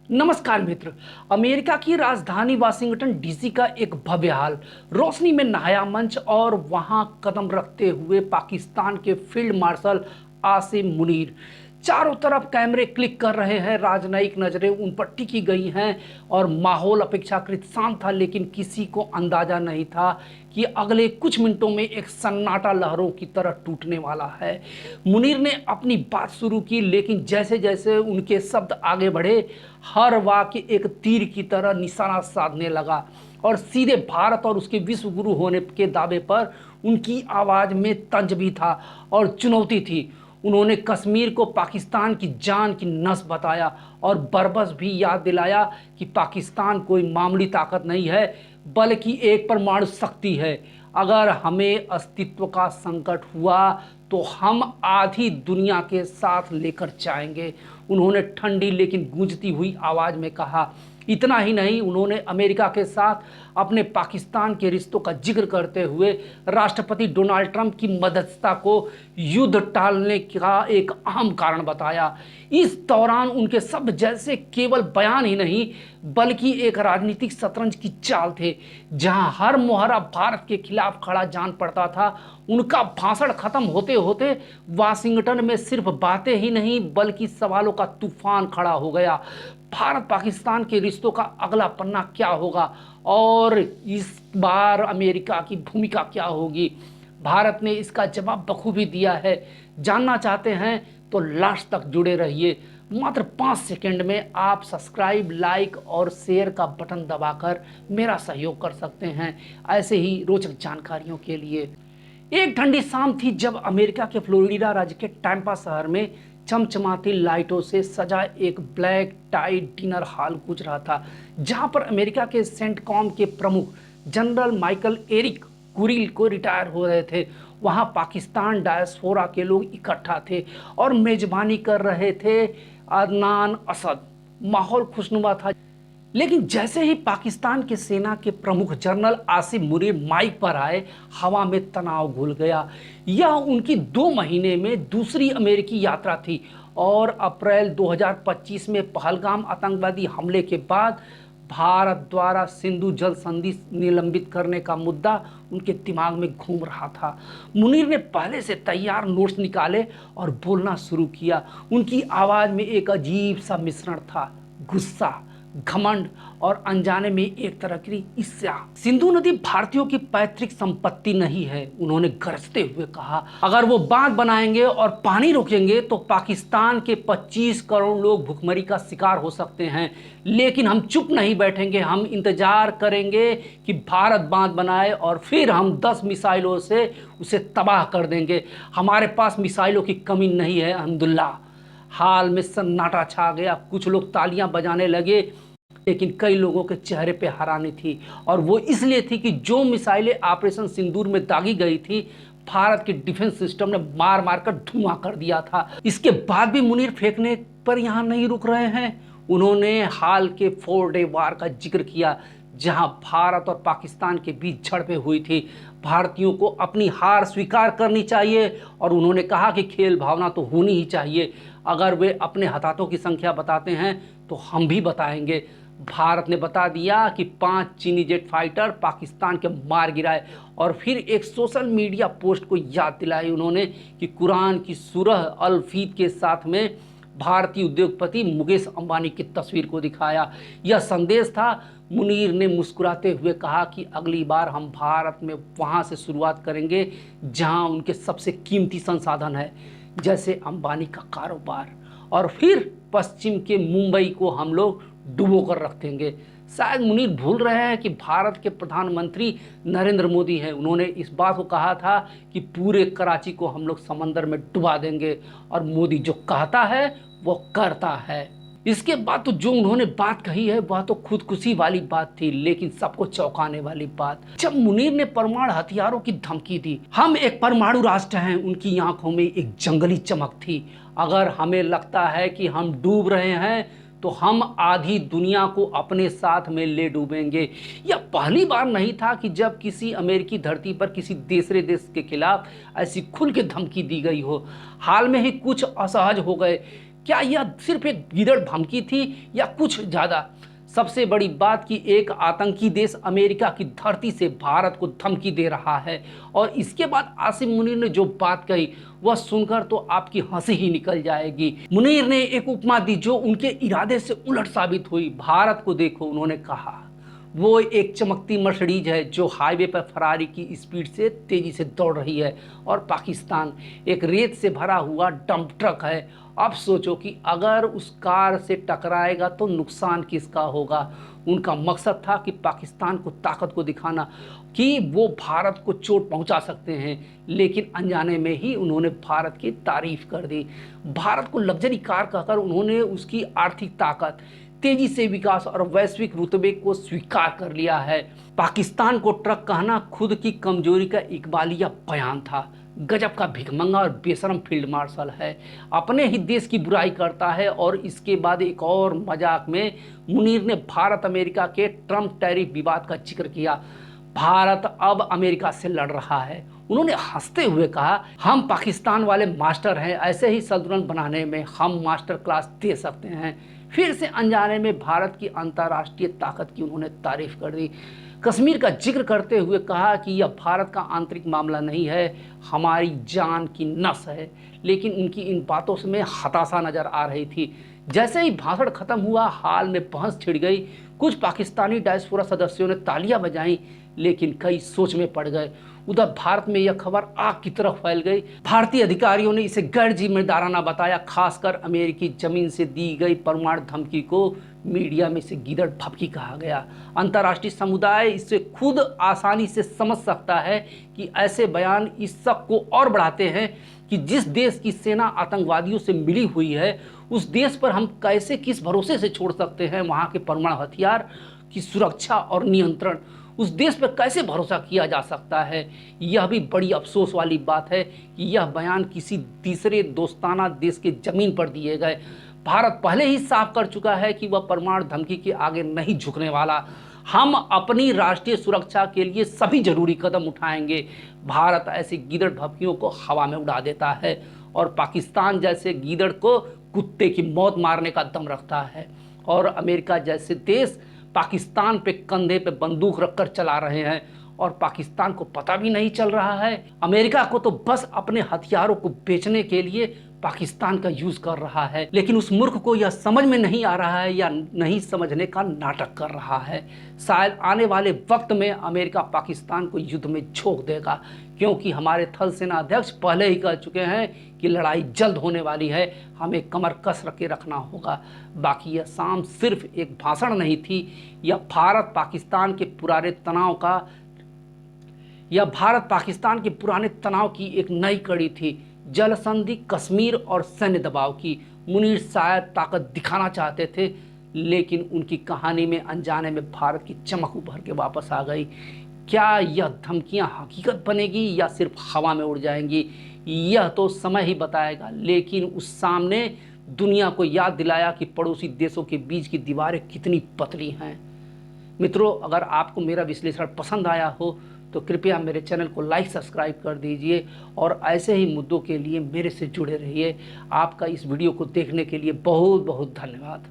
नमस्कार मित्र। अमेरिका की राजधानी वाशिंगटन डीसी का एक भव्य हाल, रोशनी में नहाया मंच और वहां कदम रखते हुए पाकिस्तान के फील्ड मार्शल आसिम मुनीर। चारों तरफ कैमरे क्लिक कर रहे हैं, राजनयिक नजरें उन पर टिकी गई हैं और माहौल अपेक्षाकृत शांत था, लेकिन किसी को अंदाजा नहीं था कि अगले कुछ मिनटों में एक सन्नाटा लहरों की तरह टूटने वाला है। मुनीर ने अपनी बात शुरू की, लेकिन जैसे जैसे उनके शब्द आगे बढ़े, हर वाक्य एक तीर की तरह निशाना साधने लगा और सीधे भारत और उसके विश्व गुरु होने के दावे पर उनकी आवाज में तंज भी था और चुनौती थी। उन्होंने कश्मीर को पाकिस्तान की जान की नस बताया और बरबस भी याद दिलाया कि पाकिस्तान कोई मामूली ताकत नहीं है, बल्कि एक परमाणु शक्ति है। अगर हमें अस्तित्व का संकट हुआ तो हम आधी दुनिया के साथ लेकर जाएंगे, उन्होंने ठंडी लेकिन गूंजती हुई आवाज में कहा। इतना ही नहीं, उन्होंने अमेरिका के साथ अपने पाकिस्तान के रिश्तों का जिक्र करते हुए राष्ट्रपति डोनाल्ड ट्रंप की मध्यस्थता को युद्ध टालने का एक अहम कारण बताया। इस दौरान उनके शब्द जैसे केवल बयान ही नहीं, बल्कि एक राजनीतिक शतरंज की चाल थे, जहां हर मुहर्रा भारत के खिलाफ खड़ा जान पड़ता था। उनका भाषण खत्म होते होते वाशिंगटन में सिर्फ बातें ही नहीं, बल्कि सवालों का तूफान खड़ा हो गया। भारत पाकिस्तान के रिश्तों का अगला पन्ना क्या होगा और इस बार अमेरिका की भूमिका क्या होगी? भारत ने इसका जवाब बखूबी दिया है। जानना चाहते हैं तो लास्ट तक जुड़े रहिए। मात्र 5 सेकंड में आप सब्सक्राइब, लाइक और शेयर का बटन दबाकर मेरा सहयोग कर सकते हैं ऐसे ही रोचक जानकारियों के लिए। एक ठंडी शाम थी जब अमेरिका के फ्लोरिडा राज्य के टैंपा शहर में चमचमाती लाइटों से सजा एक ब्लैक टाई डिनर हॉल गुजर रहा था, जहां पर अमेरिका के सेंटकॉम के प्रमुख जनरल माइकल एरिक कुरिल को रिटायर हो रहे थे। वहां पाकिस्तान डायस्पोरा के लोग इकट्ठा थे और मेजबानी कर रहे थे अदनान असद। माहौल खुशनुमा था, लेकिन जैसे ही पाकिस्तान के सेना के प्रमुख जनरल आसिम मुनीर माइक पर आए, हवा में तनाव घुल गया। यह उनकी 2 महीने में दूसरी अमेरिकी यात्रा थी और अप्रैल 2025 में पहलगाम आतंकवादी हमले के बाद भारत द्वारा सिंधु जल संधि निलंबित करने का मुद्दा उनके दिमाग में घूम रहा था। मुनीर ने पहले से तैयार नोट्स निकाले और बोलना शुरू किया। उनकी आवाज में एक अजीब सा मिश्रण था, गुस्सा, घमंड और अनजाने में एक तरह की ईर्ष्या। सिंधु नदी भारतीयों की पैतृक संपत्ति नहीं है, उन्होंने गरजते हुए कहा। अगर वो बांध बनाएंगे और पानी रोकेंगे तो पाकिस्तान के 25 करोड़ लोग भुखमरी का शिकार हो सकते हैं। लेकिन हम चुप नहीं बैठेंगे, हम इंतजार करेंगे कि भारत बांध बनाए और फिर हम 10 मिसाइलों से उसे तबाह कर देंगे। हमारे पास मिसाइलों की कमी नहीं है, अल्हम्दुलिल्लाह। हाल में सन्नाटा छा गया। कुछ लोग तालियां बजाने लगे, लेकिन कई लोगों के चेहरे पे हैरानी थी, और वो इसलिए थी कि जो मिसाइलें ऑपरेशन सिंदूर में दागी गई थी, भारत के डिफेंस सिस्टम ने मार मार कर धुआं कर दिया था। इसके बाद भी मुनीर फेंकने पर यहाँ नहीं रुक रहे हैं। उन्होंने हाल के 4 डे वार का जिक्र किया, जहां भारत और पाकिस्तान के बीच झड़पें हुई थी। भारतीयों को अपनी हार स्वीकार करनी चाहिए और उन्होंने कहा कि खेल भावना तो होनी ही चाहिए। अगर वे अपने हताहतों की संख्या बताते हैं तो हम भी बताएंगे। भारत ने बता दिया कि 5 चीनी जेट फाइटर पाकिस्तान के मार गिराए और फिर एक सोशल मीडिया पोस्ट को याद दिलाई उन्होंने कि कुरान की सूरह अल फीत के साथ में भारतीय उद्योगपति मुकेश अंबानी की तस्वीर को दिखाया। यह संदेश था। मुनीर ने मुस्कुराते हुए कहा कि अगली बार हम भारत में वहां से शुरुआत करेंगे जहां उनके सबसे कीमती संसाधन है, जैसे अंबानी का कारोबार, और फिर पश्चिम के मुंबई को हम लोग डुबो कर रख देंगे। शायद मुनीर भूल रहे हैं कि भारत के प्रधानमंत्री नरेंद्र मोदी हैं। उन्होंने इस बात को कहा था कि पूरे कराची को हम लोग समंदर में डुबा देंगे, और मोदी जो कहता है वो करता है। इसके बाद तो जो उन्होंने बात कही है वह तो खुदकुशी वाली बात थी, लेकिन सबको चौंकाने वाली बात, जब मुनीर ने परमाणु हथियारों की धमकी दी। हम एक परमाणु राष्ट्र हैं, उनकी आंखों में एक जंगली चमक थी। अगर हमें लगता है कि हम डूब रहे हैं तो हम आधी दुनिया को अपने साथ में ले डूबेंगे। यह पहली बार नहीं था कि जब किसी अमेरिकी धरती पर किसी दूसरे देश के खिलाफ ऐसी खुल के धमकी दी गई हो। हाल में ही कुछ असहज हो गए क्या यह सिर्फ एक गीदड़ धमकी थी या कुछ ज़्यादा? सबसे बड़ी बात कि एक आतंकी देश अमेरिका की धरती से भारत को धमकी दे रहा है। और इसके बाद आसिम मुनीर ने जो बात कही वह सुनकर तो आपकी हंसी ही निकल जाएगी। मुनीर ने एक उपमा दी जो उनके इरादे से उलट साबित हुई। भारत को देखो, उन्होंने कहा, वो एक चमकती मर्सिडीज है जो हाईवे पर फरारी की स्पीड से तेजी से दौड़ रही है, और पाकिस्तान एक रेत से भरा हुआ डंप ट्रक है। अब सोचो कि अगर उस कार से टकराएगा तो नुकसान किसका होगा। उनका मकसद था कि पाकिस्तान को ताकत को दिखाना कि वो भारत को चोट पहुंचा सकते हैं, लेकिन अनजाने में ही उन्होंने भारत की तारीफ कर दी। भारत को लग्जरी कार कहकर उन्होंने उसकी आर्थिक ताकत, तेजी से विकास और वैश्विक रुतबे को स्वीकार कर लिया है। पाकिस्तान को ट्रक कहना खुद की कमजोरी का इकबालिया बयान था। गजब का भिखमंगा और बेशरम फील्ड मार्शल है, अपने ही देश की बुराई करता है। और इसके बाद एक और मजाक में मुनीर ने भारत अमेरिका के ट्रंप टैरिफ विवाद का जिक्र किया। भारत अब अमेरिका से लड़ रहा है। उन्होंने हंसते हुए कहा, हम पाकिस्तान वाले मास्टर हैं, ऐसे ही संतुलन बनाने में हम मास्टर क्लास दे सकते हैं। फिर से अनजाने में भारत की अंतर्राष्ट्रीय ताकत की उन्होंने तारीफ कर दी। कश्मीर का जिक्र करते हुए कहा कि यह भारत का आंतरिक मामला नहीं है, हमारी जान की नस है। लेकिन उनकी इन बातों से में हताशा नजर आ रही थी। जैसे ही भाषण खत्म हुआ, हाल में बहस छिड़ गई। कुछ पाकिस्तानी डायस्पोरा सदस्यों ने तालियां बजाईं, लेकिन कई सोच में पड़ गए। उधर भारत में यह खबर आग की तरह फैल गई। भारतीय अधिकारियों ने इसे गैर जिम्मेदाराना बताया। खासकर अमेरिकी जमीन से दी गई परमाणु धमकी को मीडिया में इसे गीदड़ भभकी कहा गया। अंतर्राष्ट्रीय समुदाय इसे खुद आसानी से समझ सकता है कि ऐसे बयान इस शक को और बढ़ाते हैं कि जिस देश की सेना आतंकवादियों से मिली हुई है, उस देश पर हम कैसे किस भरोसे से छोड़ सकते हैं वहाँ के परमाणु हथियार की सुरक्षा और नियंत्रण। उस देश पर कैसे भरोसा किया जा सकता है। यह भी बड़ी अफसोस वाली बात है कि यह बयान किसी तीसरे दोस्ताना देश के जमीन पर दिए गए। भारत पहले ही साफ कर चुका है कि वह परमाणु धमकी के आगे नहीं झुकने वाला। हम अपनी राष्ट्रीय सुरक्षा के लिए सभी जरूरी कदम उठाएंगे। भारत ऐसी गीदड़ धमकियों को हवा में उड़ा देता है और पाकिस्तान जैसे गीदड़ को कुत्ते की मौत मारने का दम रखता है। और अमेरिका जैसे देश पाकिस्तान पे कंधे पे बंदूक रखकर चला रहे हैं और पाकिस्तान को पता भी नहीं चल रहा है। अमेरिका को तो बस अपने हथियारों को बेचने के लिए पाकिस्तान का यूज कर रहा है, लेकिन उस मूर्ख को यह समझ में नहीं आ रहा है या नहीं समझने का नाटक कर रहा है। शायद आने वाले वक्त में अमेरिका पाकिस्तान को युद्ध में झोंक देगा, क्योंकि हमारे थल सेना अध्यक्ष पहले ही कह चुके हैं कि लड़ाई जल्द होने वाली है, हमें कमर कस के रखना होगा। बाकी यह शाम सिर्फ एक भाषण नहीं थी, यह भारत पाकिस्तान के पुराने तनाव की एक नई कड़ी थी। जल संधि, कश्मीर और सैन्य दबाव की। मुनीर शायद ताकत दिखाना चाहते थे, लेकिन उनकी कहानी में अनजाने में भारत की चमक उभर के वापस आ गई। क्या यह धमकियां हकीकत बनेगी या सिर्फ हवा में उड़ जाएंगी, यह तो समय ही बताएगा। लेकिन उस सामने दुनिया को याद दिलाया कि पड़ोसी देशों के बीच की दीवारें कितनी पतली हैं। मित्रों, अगर आपको मेरा विश्लेषण पसंद आया हो तो कृपया मेरे चैनल को लाइक सब्सक्राइब कर दीजिए और ऐसे ही मुद्दों के लिए मेरे से जुड़े रहिए। आपका इस वीडियो को देखने के लिए बहुत बहुत धन्यवाद।